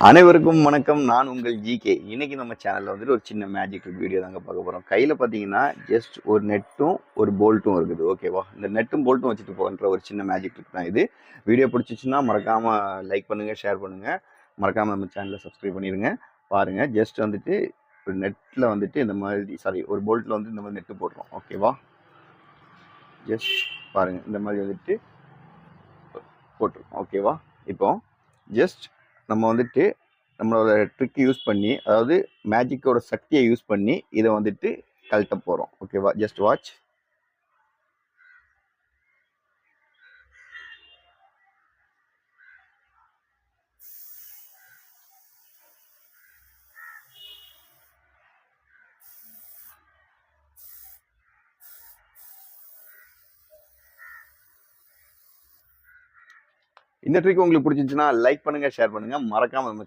அனைவருக்கும் வணக்கம். நான் உங்கள் ஜிகே. இன்னைக்கு நம்ம சேனல்ல வந்துட்டு ஒரு சின்ன மேஜிக் வீடியோ தாங்க பார்க்க போறோம். கையில பார்த்தீங்கன்னா, ஜஸ்ட் ஒரு நெட்டும், ஒரு போல்ட்டும் இருக்குது. ஓகேவா? இந்த நெட்டும், போல்ட்டும் வச்சுட்டு பண்ற ஒரு சின்ன மேஜிக் ட்ரிக் தான் இது. வீடியோ பிடிச்சிச்சுன்னா மறக்காம லைக் பண்ணுங்க, ஷேர் பண்ணுங்க. மறக்காம நம்ம சேனலை சப்ஸ்கிரைப் பண்ணிருங்க. பாருங்க. ஜஸ்ட் வந்துட்டு ஒரு நெட்ல வந்துட்டு இந்த மாதிரி ஒரு போல்ட்ல வந்து இந்த மாதிரி நெட் போடுறோம். ஓகேவா? ஜஸ்ட் பாருங்க. இந்த மாதிரி வந்துட்டு போட்டுருக்கோம். ஓகேவா? இப்போ ஜஸ்ட் நம்ம வந்துட்டு நம்மளோட ட்ரிக் யூஸ் பண்ணி, அதாவது மேஜிக்கோட சக்தியை யூஸ் பண்ணி இதை வந்துட்டு கழட்ட போகிறோம். ஓகேவா? Just watch. இந்த ட்ரிக் உங்களுக்கு பிடிச்சிச்சுன்னா லைக் பண்ணுங்க, ஷேர் பண்ணுங்க. மறக்காம நம்ம